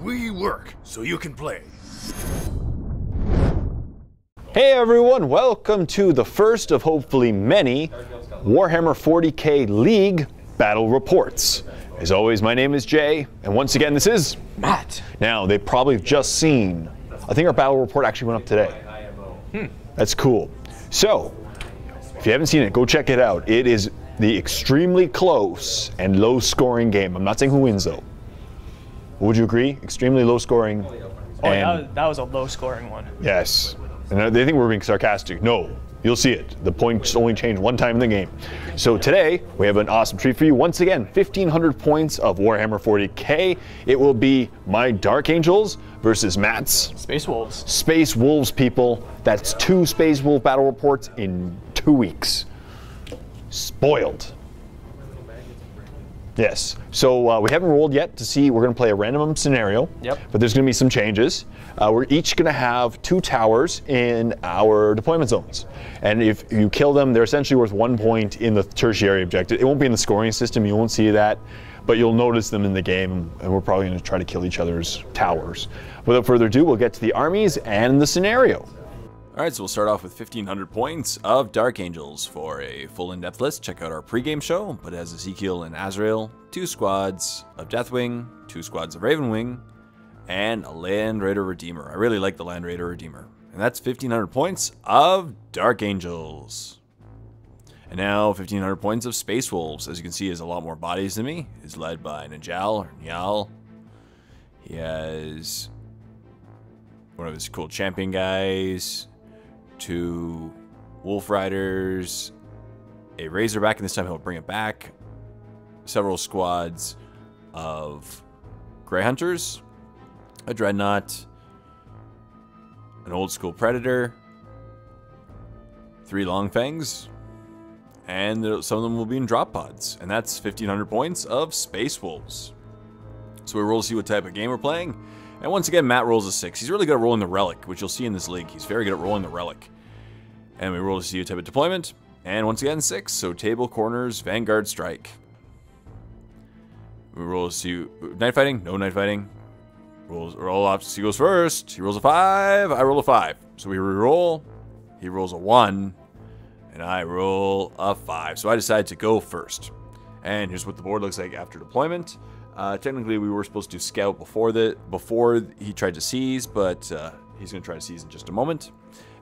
We work so you can play. Hey everyone, welcome to the first of hopefully many Warhammer 40k League Battle Reports. As always, my name is Jay, and once again this is Matt. Now, they've probably just seen, I think our battle report actually went up today. That's cool. So, if you haven't seen it, go check it out. It is the extremely close and low scoring game. I'm not saying who wins though. Would you agree? Extremely low scoring. That was a low scoring one. Yes. And they think we're being sarcastic. No, you'll see it. The points only change one time in the game. So today, we have an awesome treat for you. Once again, 1,500 points of Warhammer 40k. It will be my Dark Angels versus Matt's Space Wolves. Space Wolves, people. That's 2 Space Wolf battle reports in 2 weeks. Spoiled. Yes. So we haven't rolled yet to see. We're going to play a random scenario. Yep. But there's going to be some changes. We're each going to have 2 towers in our deployment zones. And if you kill them, they're essentially worth 1 point in the tertiary objective. It won't be in the scoring system. You won't see that. But you'll notice them in the game. And we're probably going to try to kill each other's towers. Without further ado, we'll get to the armies and the scenario. Alright, so we'll start off with 1,500 points of Dark Angels. For a full in-depth list, check out our pregame show, but it has Ezekiel and Azrael, 2 squads of Deathwing, 2 squads of Ravenwing, and a Land Raider Redeemer. I really like the Land Raider Redeemer. And that's 1,500 points of Dark Angels. And now 1,500 points of Space Wolves. As you can see, he has a lot more bodies than me. He's led by Najal, or Nyal. He has one of his cool champion guys, 2 Wolf Riders, a Razorback, and this time he'll bring it back, several squads of Grey Hunters, a Dreadnought, an Old School Predator, 3 Longfangs, and some of them will be in drop pods, and that's 1,500 points of Space Wolves. So we roll to see what type of game we're playing. And once again, Matt rolls a 6. He's really good at rolling the relic, which you'll see in this league. He's very good at rolling the relic. And we roll to see a type of deployment. And once again, 6. So table, corners, Vanguard, strike. We roll to see night fighting. No night fighting. Roll off. He goes first. He rolls a 5. I roll a 5. So we re-roll. He rolls a 1. And I roll a 5. So I decide to go first. And here's what the board looks like after deployment. Technically, we were supposed to scout before he tried to seize, but he's going to try to seize in just a moment.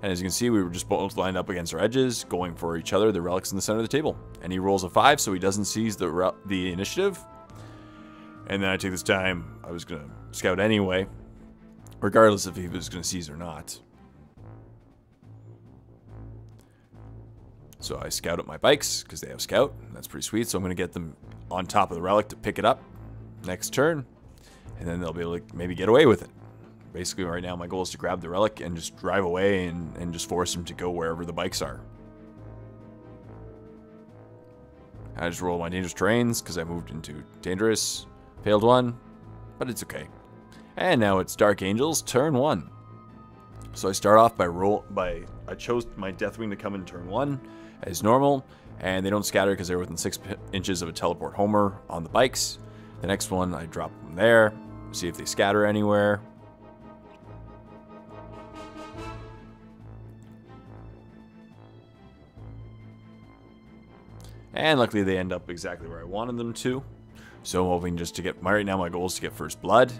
And as you can see, we were just both lined up against our edges, going for each other. The relic's in the center of the table. And he rolls a 5, so he doesn't seize the initiative. And then I take this time, I was going to scout anyway, regardless if he was going to seize or not. So I scout up my bikes, because they have scout. That's pretty sweet, so I'm going to get them on top of the relic to pick it up next turn, and then they'll be able to maybe get away with it. Basically, right now, my goal is to grab the relic and just drive away and just force them to go wherever the bikes are. I just roll my dangerous terrains because I moved into dangerous. Failed 1, but it's okay. And now it's Dark Angels, turn 1. So I start off I chose my Deathwing to come in turn 1 as normal, and they don't scatter because they're within 6 inches of a teleport homer on the bikes. The next one, I drop them there, see if they scatter anywhere. And luckily they end up exactly where I wanted them to. So I'm hoping just to get, right now my goal is to get first blood,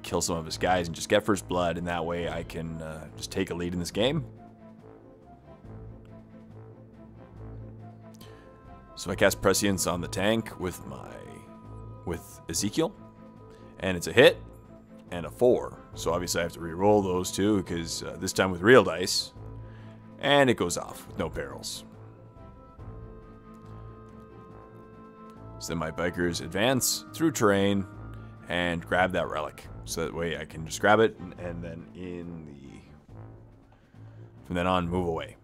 kill some of his guys and just get first blood, and that way I can just take a lead in this game. So I cast Prescience on the tank with Ezekiel, and it's a hit and a 4. So obviously I have to re-roll those 2 because this time with real dice, and it goes off with no barrels. So then my bikers advance through terrain and grab that relic, so that way I can just grab it and then from then on move away.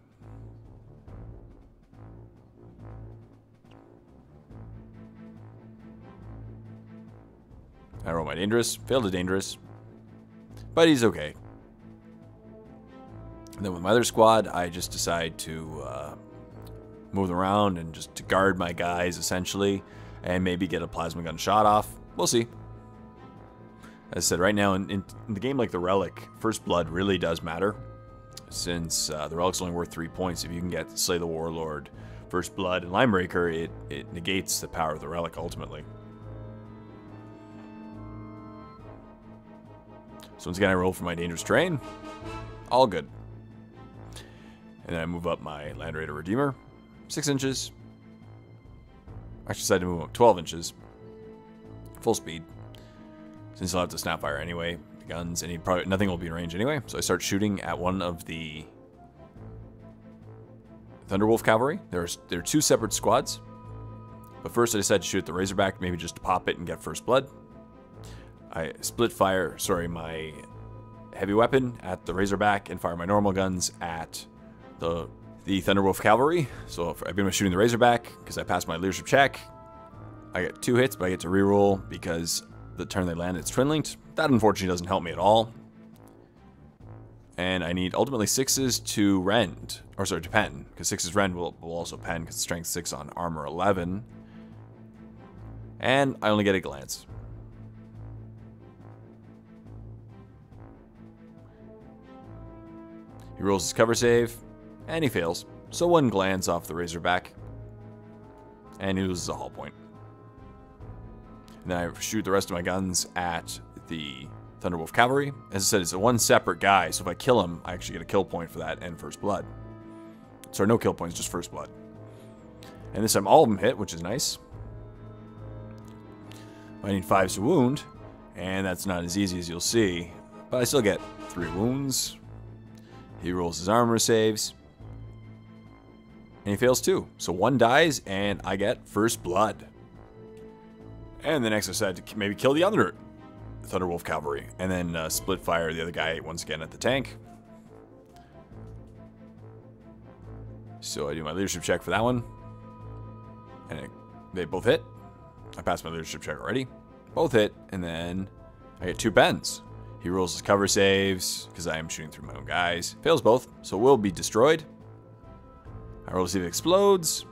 I roll my dangerous, failed a dangerous, but he's okay. And then with my other squad, I just decide to move them around and just to guard my guys essentially, and maybe get a plasma gun shot off. We'll see. As I said, right now in the game like the Relic, First Blood really does matter. Since the Relic's only worth 3 points, if you can get Slay the Warlord, First Blood, and Linebreaker, it negates the power of the Relic ultimately. So once again, I roll for my Dangerous Terrain. All good. And then I move up my Land Raider Redeemer, 6 inches. I actually decided to move up 12 inches. Full speed. Since I'll have to Snapfire anyway, the guns, and nothing will be in range anyway. So I start shooting at one of the Thunderwolf Cavalry. There are 2 separate squads. But first I decided to shoot at the Razorback, maybe just to pop it and get First Blood. I split fire, my heavy weapon at the Razorback and fire my normal guns at the Thunderwolf Cavalry. So I've been shooting the Razorback because I passed my leadership check. I get 2 hits, but I get to reroll because the turn they land, it's twin linked. That unfortunately doesn't help me at all. And I need ultimately 6s to rend, or sorry, to pen, because 6s rend will also pen because strength 6 on armor 11. And I only get a glance. He rolls his cover save, and he fails. So 1 glance off the Razorback, and he loses a hull point. And then I shoot the rest of my guns at the Thunderwolf Cavalry. As I said, it's a 1 separate guy, so if I kill him, I actually get a kill point for that and First Blood. Sorry, no kill points, just First Blood. And this time all of them hit, which is nice. I need 5s to wound, and that's not as easy as you'll see. But I still get 3 wounds. He rolls his armor saves. And he fails 2. So 1 dies, and I get First Blood. And the next I decided to maybe kill the other Thunderwolf Cavalry. And then split fire the other guy once again at the tank. So I do my leadership check for that one. And they both hit. I passed my leadership check already. Both hit, and then I get 2 bends. He rolls his cover saves, because I am shooting through my own guys. Fails both, so will be destroyed. I roll to see if it explodes,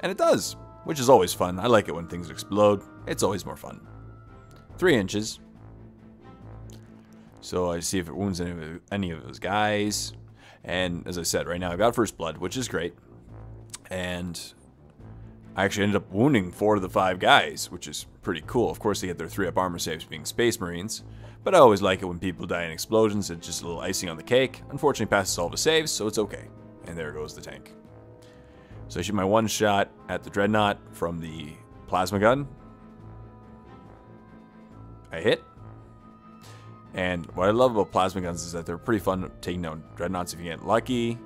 and it does, which is always fun. I like it when things explode. It's always more fun. 3 inches. So I see if it wounds any of those guys. And as I said, right now I've got First Blood, which is great. And I actually ended up wounding 4 of the 5 guys, which is pretty cool. Of course, they get their 3-up armor saves being Space Marines. But I always like it when people die in explosions. It's just a little icing on the cake. Unfortunately, passes all the saves, so it's okay. And there goes the tank. So I shoot my 1 shot at the Dreadnought from the plasma gun. I hit. And what I love about plasma guns is that they're pretty fun taking down Dreadnoughts if you get lucky.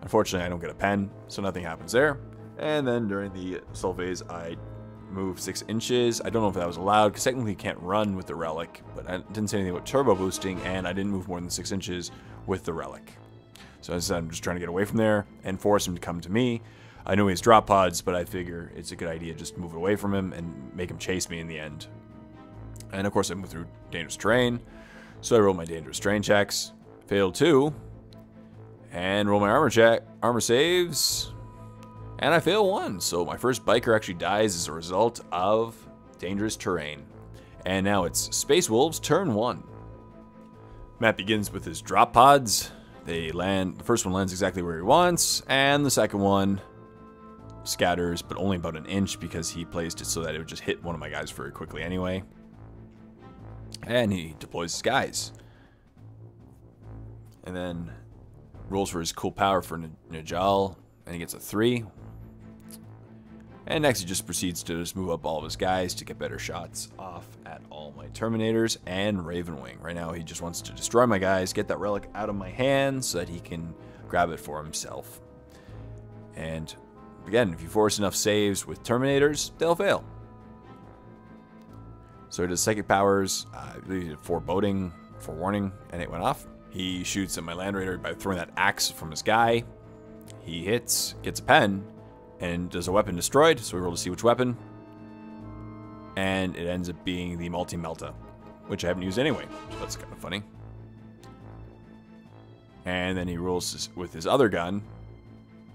Unfortunately, I don't get a pen, so nothing happens there. And then during the assault phase, I move 6 inches. I don't know if that was allowed, because technically you can't run with the Relic, but I didn't say anything about turbo boosting, and I didn't move more than 6 inches with the Relic. So as I said, I'm just trying to get away from there and force him to come to me. I know he has drop pods, but I figure it's a good idea just to move away from him and make him chase me in the end. And of course I move through dangerous terrain. So I roll my dangerous terrain checks. Failed 2. And roll my armor saves. And I fail 1. So my first biker actually dies as a result of dangerous terrain. And now it's Space Wolves turn 1. Map begins with his drop pods. They land, the first one lands exactly where he wants, and the second one scatters, but only about an inch because he placed it so that it would just hit one of my guys very quickly anyway. And he deploys his guys. And then rolls for his cool power for Najal, and he gets a 3. And next he just proceeds to just move up all of his guys to get better shots off at all my Terminators and Ravenwing. Right now he just wants to destroy my guys, get that relic out of my hands so that he can grab it for himself. And again, if you force enough saves with Terminators, they'll fail. So he does Psychic Powers, I believe he did Foreboding, Forewarning, and it went off. He shoots at my Land Raider by throwing that axe from his guy. He hits, gets a pen, and does a weapon destroyed, so we roll to see which weapon. And it ends up being the Multi-Melta, which I haven't used anyway, so that's kind of funny. And then he rolls with his other gun,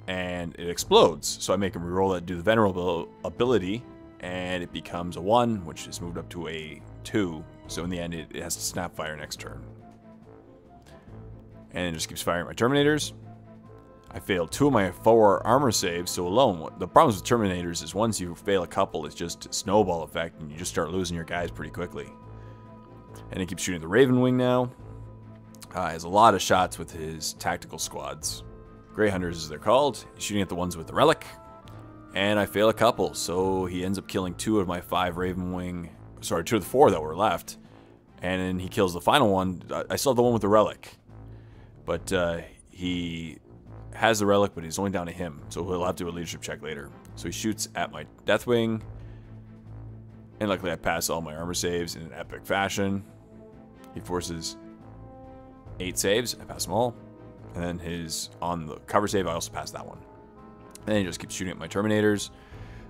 and it explodes. So I make him reroll that, do the Venerable ability, and it becomes a 1, which is moved up to a 2. So in the end, it has to snap fire next turn. And it just keeps firing my Terminators. I failed 2 of my 4 armor saves, so alone, the problems with Terminators is once you fail a couple, it's just a snowball effect, and you just start losing your guys pretty quickly. And he keeps shooting the Raven Wing now. He has a lot of shots with his tactical squads. Grey Hunters, as they're called. He's shooting at the ones with the relic. And I fail a couple, so he ends up killing 2 of my 5 Raven Wing. Sorry, 2 of the 4 that were left. And then he kills the final one. I still have the one with the relic. But he has the relic, but he's only down to him. So he'll have to do a leadership check later. So he shoots at my Deathwing. And luckily I pass all my armor saves in an epic fashion. He forces 8 saves. I pass them all. And then on the cover save, I also pass that one. And then he just keeps shooting at my Terminators.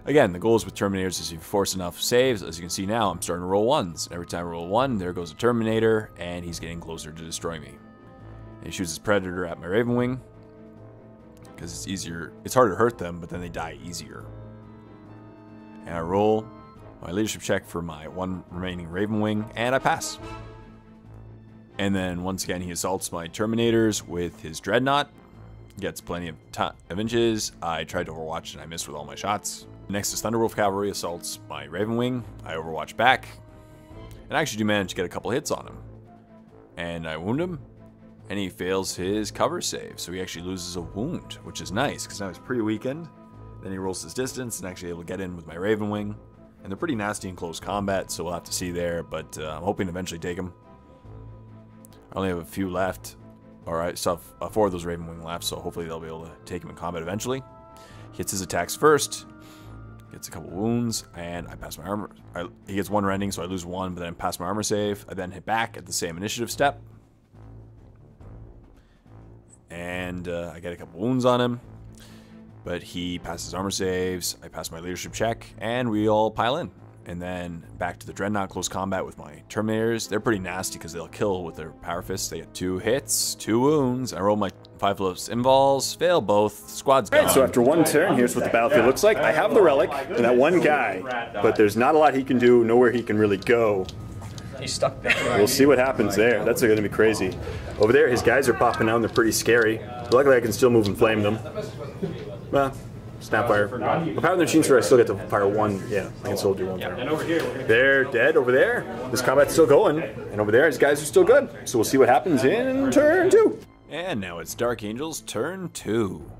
Again, the goals with Terminators is if you force enough saves. As you can see now, I'm starting to roll 1s. Every time I roll 1, there goes a Terminator, and he's getting closer to destroying me. And he shoots his Predator at my Raven Wing, because it's easier. It's harder to hurt them, but then they die easier. And I roll my leadership check for my 1 remaining Raven Wing, and I pass. And then once again, he assaults my Terminators with his Dreadnought. Gets plenty of inches. I tried to overwatch and I missed with all my shots. Next is Thunderwolf Cavalry assaults my Raven Wing. I overwatch back. And I actually do manage to get a couple hits on him. And I wound him. And he fails his cover save. So he actually loses a wound, which is nice because now he's pretty weakened. Then he rolls his distance and actually able to get in with my Raven Wing. And they're pretty nasty in close combat, so we'll have to see there. But I'm hoping to eventually take him. I only have a few left. Or I still have 4 of those Raven Wing left, so hopefully they'll be able to take him in combat eventually. Hits his attacks first. Gets a couple wounds, and I pass my armor. He gets 1 rending, so I lose 1, but then I pass my armor save. I then hit back at the same initiative step. And I get a couple wounds on him. But he passes armor saves, I pass my leadership check, and we all pile in. And then back to the Dreadnought close combat with my Terminators. They're pretty nasty because they'll kill with their power fists. They get 2 hits, 2 wounds. I roll my 5 flips invols, fail both. Squad's gone. Alright, so after 1 turn, here's what the battlefield looks like. I have the relic and that 1 guy, but there's not a lot he can do, nowhere he can really go. He's stuck there. We'll see what happens there. That's going to be crazy. Over there, his guys are popping out and they're pretty scary. But luckily, I can still move and flame them. Well, Snapfire. Apart from the machine sword, I still get to fire 1. Yeah, I can still do 1 fire. They're dead over there. This combat's still going. And over there, his guys are still good. So we'll see what happens in turn 2. And now it's Dark Angels turn 2.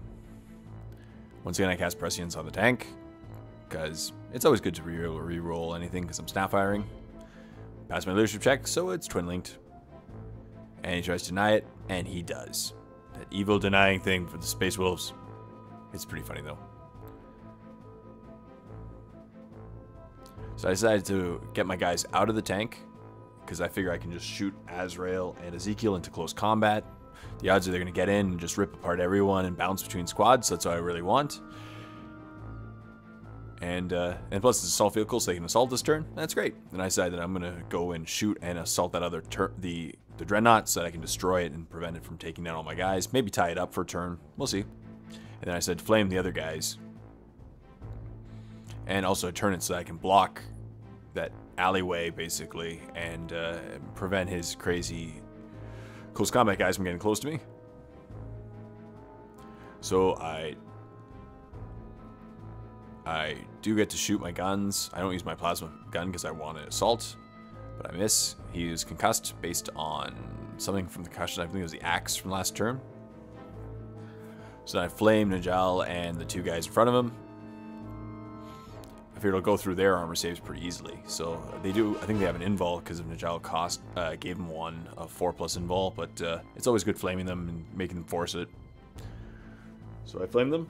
Once again, I cast Prescience on the tank, because it's always good to re-roll anything because I'm snap-firing. Pass my leadership check, so it's twin-linked. And he tries to deny it, and he does. That evil denying thing for the Space Wolves. It's pretty funny, though. So I decided to get my guys out of the tank, because I figure I can just shoot Azrael and Ezekiel into close combat. The odds are they're going to get in and just rip apart everyone and bounce between squads, so that's what I really want. And plus it's assault vehicle, so they can assault this turn. That's great. Then I decided that I'm going to go and shoot and assault that other the Dreadnought so that I can destroy it and prevent it from taking down all my guys. Maybe tie it up for a turn. We'll see. And then I said flame the other guys. And also turn it so that I can block that alleyway, basically, and prevent his crazy close combat guys from getting close to me. So I do get to shoot my guns. I don't use my plasma gun because I want to assault, but I miss. He is concussed based on something from the concussion. I think it was the axe from last turn. So then I flame Najal and the 2 guys in front of him. I figured it'll go through their armor saves pretty easily. So they do. I think they have an invul because of Najal cost. Gave him 1 of 4+ invul, but it's always good flaming them and making them force it. So I flame them.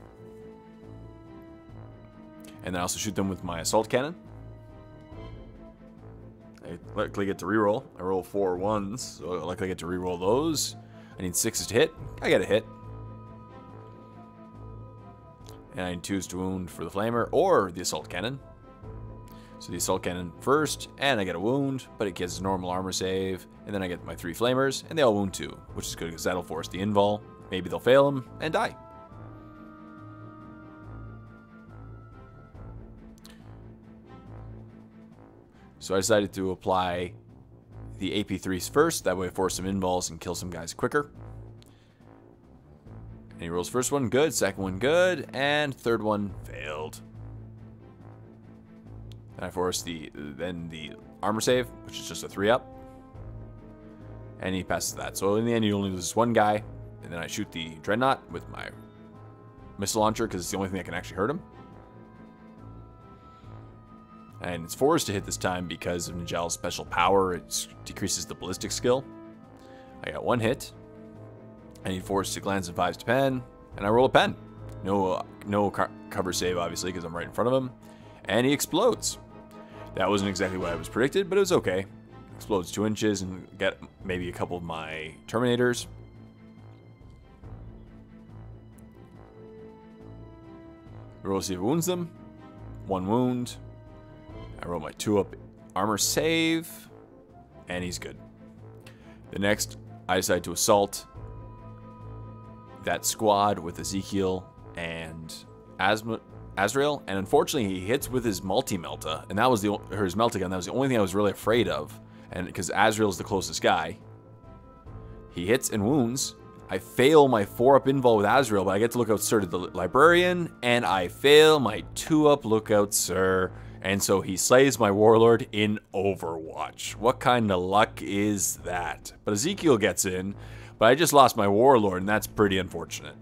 And then I also shoot them with my assault cannon. I luckily get to reroll. I roll 4 1s, so I luckily get to reroll those. I need 6s to hit. I get a hit. And I need 2s to wound for the flamer or the assault cannon. So the assault cannon first, and I get a wound, but it gets a normal armor save. And then I get my 3 flamers, and they all wound 2, which is good because that'll force the invul. Maybe they'll fail them and die. So I decided to apply the AP3s first. That way I force some involves and kill some guys quicker. And he rolls first one, good. Second one, good. And third one, failed. And I force the armor save, which is just a 3-up. And he passes that. So in the end, he only loses one guy. And then I shoot the Dreadnought with my missile launcher because it's the only thing that can actually hurt him. And it's forced to hit this time because of Nigel's special power. It decreases the ballistic skill. I got one hit. And he forced to glance and 5s to pen. And I roll a pen. No cover save, obviously, because I'm right in front of him. And he explodes. That wasn't exactly what I was predicted, but it was okay. Explodes 2 inches and get maybe a couple of my Terminators. Roll to see if it wounds them. 1 wound. I roll my 2-up armor save. And he's good. The next, I decide to assault that squad with Ezekiel and Azrael, and unfortunately he hits with his multi-melta, and that was his melta gun. That was the only thing I was really afraid of, and because Azrael's the closest guy. He hits and wounds. I fail my 4-up invul with Azrael, but I get to look out Sir to the Librarian, and I fail my 2-up lookout Sir, and so he slays my Warlord in Overwatch. What kind of luck is that? But Ezekiel gets in, but I just lost my Warlord, and that's pretty unfortunate,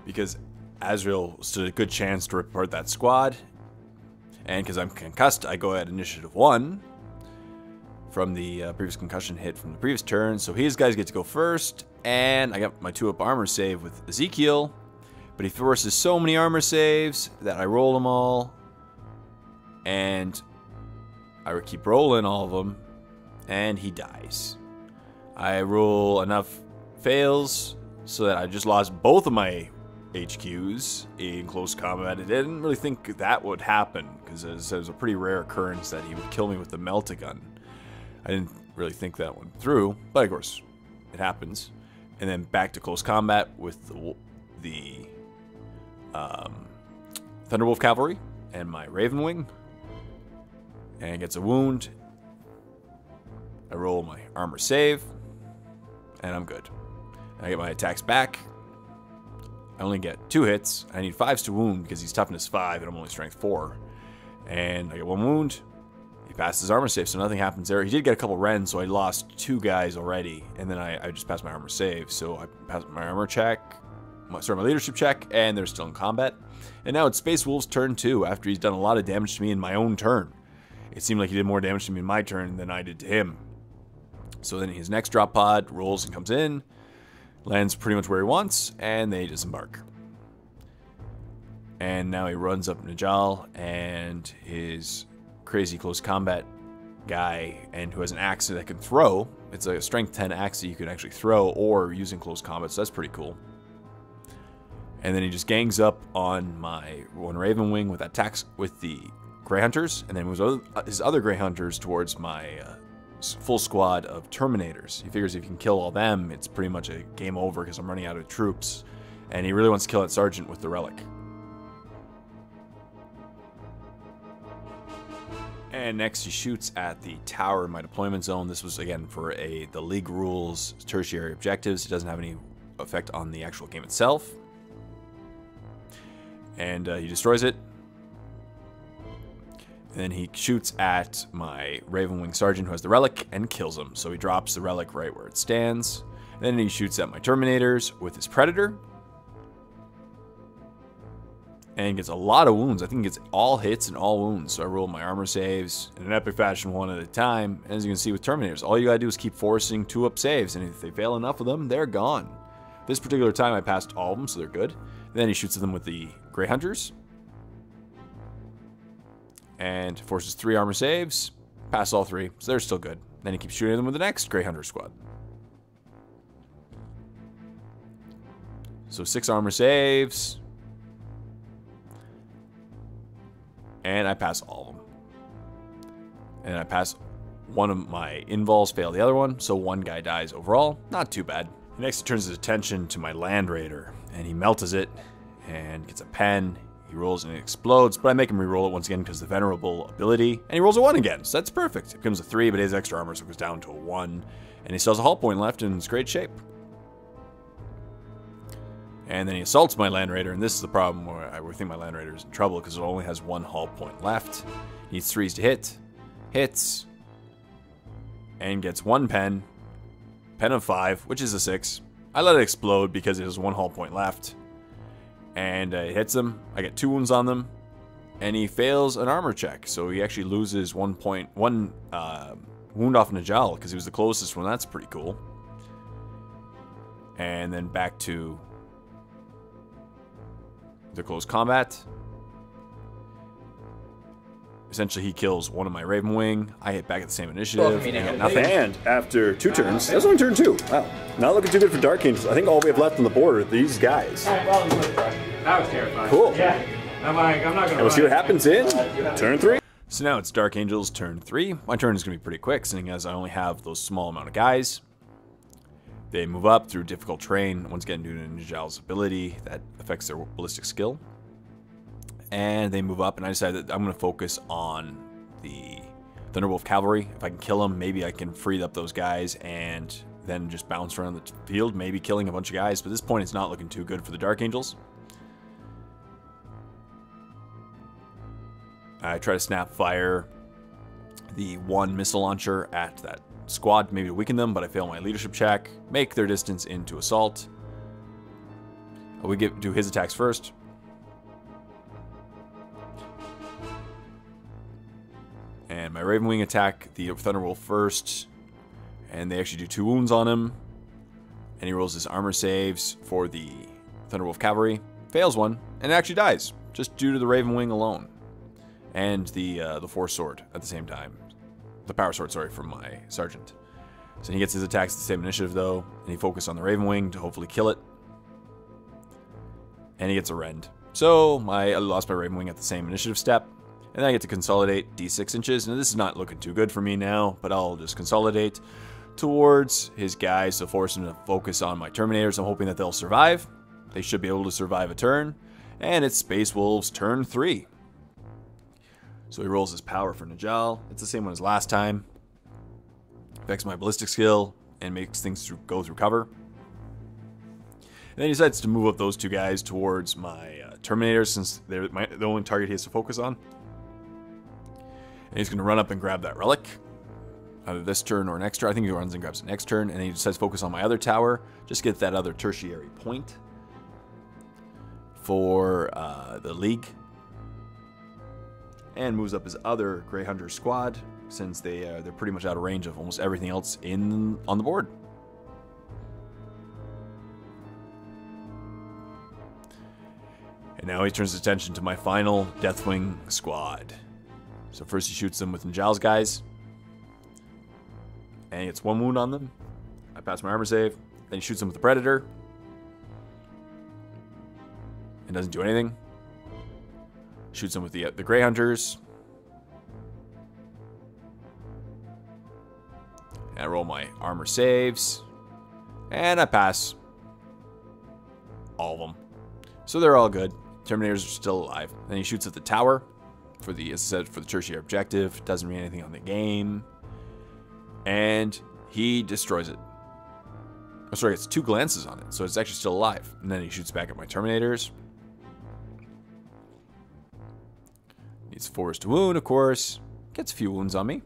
because Azrael stood a good chance to report that squad, and because I'm concussed, I go at initiative 1 from the previous concussion hit from the previous turn, so his guys get to go first, and I got my 2-up armor save with Ezekiel, but he forces so many armor saves that I roll them all, and I keep rolling all of them, and he dies. I roll enough fails so that I just lost both of my HQs in close combat. I didn't really think that would happen because it was a pretty rare occurrence that he would kill me with the melta gun. I didn't really think that one through, but of course it happens. And then back to close combat with the Thunderwolf Cavalry and my Raven Wing, and gets a wound. I roll my armor save, and I'm good. I get my attacks back. I only get 2 hits. I need 5s to wound because he's toughness 5 and I'm only strength 4. And I get 1 wound. He passes armor save, so nothing happens there. He did get a couple rends, so I lost 2 guys already. And then I just passed my armor save. So I passed my armor check, my leadership check, and they're still in combat. And now it's Space Wolf's turn 2 after he's done a lot of damage to me in my own turn. It seemed like he did more damage to me in my turn than I did to him. So then his next drop pod rolls and comes in. Lands pretty much where he wants, and they disembark. And now he runs up Nigel and his crazy close combat guy, and who has an axe that can throw. It's a strength 10 axe that you can actually throw or use in close combat, so that's pretty cool. And then he just gangs up on my one Raven Wing with attacks with the Grey Hunters, and then moves his other Grey Hunters towards my full squad of Terminators. He figures if he can kill all them, it's pretty much a game over because I'm running out of troops. And he really wants to kill that Sergeant with the relic. And next he shoots at the tower in my deployment zone. This was again for the League rules tertiary objectives. It doesn't have any effect on the actual game itself. And he destroys it. And then he shoots at my Raven Wing Sergeant who has the relic and kills him. So he drops the relic right where it stands. And then he shoots at my Terminators with his Predator. And gets a lot of wounds. I think he gets all hits and all wounds. So I roll my armor saves in an epic fashion one at a time. And as you can see with Terminators, all you gotta do is keep forcing 2-up saves. And if they fail enough of them, they're gone. This particular time I passed all of them, so they're good. And then he shoots at them with the Grey Hunters. And forces 3 armor saves. Pass all 3, so they're still good. Then he keeps shooting them with the next Grey Hunter squad. So 6 armor saves. And I pass all of them. And I pass one of my invols, fail the other one, so 1 guy dies overall. Not too bad. Next he turns his attention to my Land Raider, and he melts it, and gets a pen. He rolls and it explodes, but I make him re-roll it once again because of the Venerable ability. And he rolls a 1 again, so that's perfect. It becomes a 3, but he has extra armor, so it goes down to a 1. And he still has a hull point left, and it's great shape. And then he assaults my Land Raider, and this is the problem where I think my Land Raider is in trouble because it only has 1 hull point left. Needs 3s to hit. Hits. And gets 1 pen. Pen of 5, which is a 6. I let it explode because it has 1 hull point left. And it hits him. I get 2 wounds on them. And he fails an armor check. So he actually loses 1 wound off Najal because he was the closest one. That's pretty cool. And then back to the close combat. Essentially, he kills one of my Raven Wing. I hit back at the same initiative. I get nothing. And after 2 turns, that's only turn 2. Wow. Not looking too good for Dark Angels. I think all we have left on the board are these guys. That was terrifying. Cool. Yeah. I'm not gonna. And we'll see what happens in turn 3. So now it's Dark Angels turn 3. My turn is going to be pretty quick, seeing as I only have those small amount of guys. They move up through difficult terrain, once again due to Nijal's ability that affects their ballistic skill. And they move up, and I decided that I'm going to focus on the Thunderwolf Cavalry. If I can kill them, maybe I can free up those guys and then just bounce around the field, maybe killing a bunch of guys. But at this point, it's not looking too good for the Dark Angels. I try to snap fire the 1 missile launcher at that squad, maybe to weaken them, but I fail my leadership check. Make their distance into assault. We do his attacks first. And my Raven Wing attack the Thunderwolf first, and they actually do 2 wounds on him. And he rolls his armor saves for the Thunderwolf Cavalry. Fails 1, and actually dies, just due to the Raven Wing alone. And the Force Sword at the same time. The Power Sword, sorry, from my Sergeant. So he gets his attacks at the same initiative, though, and he focuses on the Raven Wing to hopefully kill it. And he gets a rend. So I lost my Raven Wing at the same initiative step. And then I get to consolidate D6 inches. And this is not looking too good for me now, but I'll just consolidate towards his guys to force him to focus on my Terminators. I'm hoping that they'll survive. They should be able to survive a turn. And it's Space Wolves turn 3. So he rolls his power for Najal. It's the same one as last time. Affects my ballistic skill and makes things go through cover. And then he decides to move up those 2 guys towards my Terminators, since they're the only target he has to focus on. And he's going to run up and grab that relic. Either this turn or next turn. I think he runs and grabs the next turn. And then he decides to focus on my other tower. Just get that other tertiary point for the League. And moves up his other Grey Hunter squad, since they're pretty much out of range of almost everything else on the board. And now he turns his attention to my final Deathwing squad. So first he shoots them with Nijal's guys. And he gets 1 wound on them. I pass my armor save. Then he shoots them with the Predator. And doesn't do anything. Shoots them with the Grey Hunters. And I roll my armor saves. And I pass all of them. So they're all good. Terminators are still alive. Then he shoots at the tower for the, as I said, for the tertiary objective. Doesn't mean anything on the game. And he destroys it. Oh, sorry, it's 2 glances on it. So it's actually still alive. And then he shoots back at my Terminators. Needs 4s to wound, of course. Gets a few wounds on me.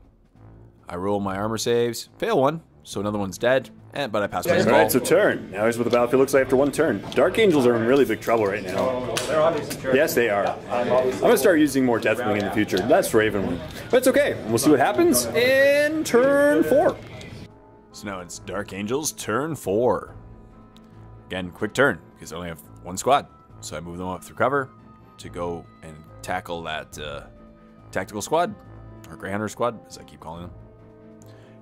I roll my armor saves. Fail 1, so another one's dead. But I pass my skull. Alright, so turn. Now here's what the battlefield looks like after 1 turn. Dark Angels are in really big trouble right now. They're obviously Yes, they are. I'm going to start using more Deathwing in the future. Less Raven Wing. But it's okay. We'll see what happens in turn 4. So now it's Dark Angels turn 4. Again, quick turn, because I only have 1 squad. So I move them up through cover to go and tackle that tactical squad, or Grey Hunter squad, as I keep calling them.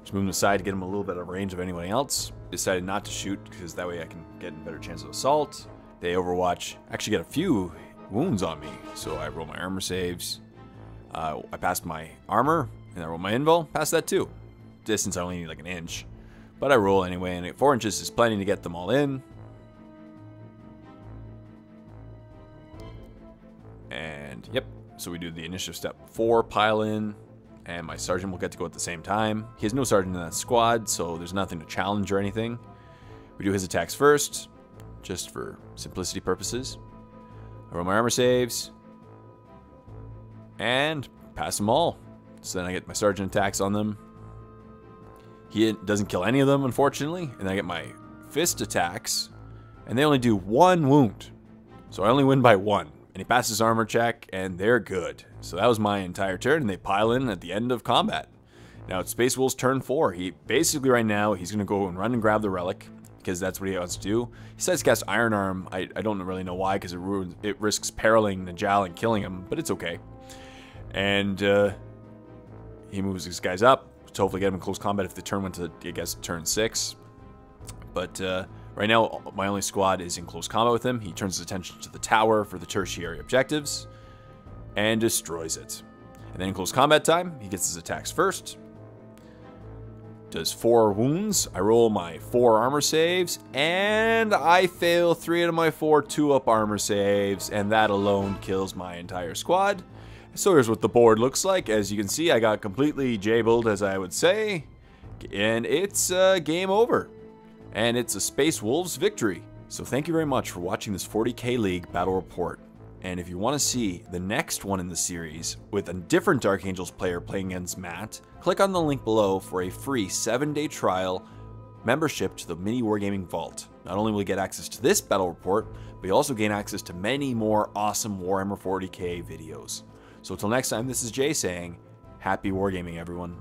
Just move them aside to get them a little bit of range of anybody else. Decided not to shoot, because that way I can get a better chance of assault. They Overwatch, actually get a few wounds on me, so I roll my armor saves. I passed my armor, and I roll my invul, passed that too. Distance I only need like an inch, but I roll anyway, and 4 inches is plenty to get them all in. So we do the initiative step 4 pile in, and my sergeant will get to go at the same time. He has no sergeant in that squad, so there's nothing to challenge or anything. We do his attacks first, just for simplicity purposes. I roll my armor saves, and pass them all. So then I get my sergeant attacks on them. He doesn't kill any of them, unfortunately. And then I get my fist attacks, and they only do 1 wound. So I only win by 1. And he passes armor check, and they're good. So that was my entire turn, and they pile in at the end of combat. Now it's Space Wolf's turn 4. He basically right now, he's going to go and run and grab the relic, because that's what he wants to do. He says cast Iron Arm. I don't really know why, because it risks periling Najal and killing him, but it's okay. And he moves these guys up to hopefully get him in close combat if the turn went to, I guess, turn 6. But right now, my only squad is in close combat with him. He turns his attention to the tower for the tertiary objectives and destroys it. And then in close combat time, he gets his attacks first. Does 4 wounds. I roll my 4 armor saves, and I fail 3 out of my 4 2-up armor saves, and that alone kills my entire squad. So here's what the board looks like. As you can see, I got completely jabled, as I would say, and it's game over. And it's a Space Wolves victory. So thank you very much for watching this 40k League battle report. And if you want to see the next one in the series with a different Dark Angels player playing against Matt, click on the link below for a free 7-day trial membership to the MiniWarGaming Vault. Not only will you get access to this battle report, but you also gain access to many more awesome Warhammer 40k videos. So until next time, this is Jay saying, happy wargaming, everyone.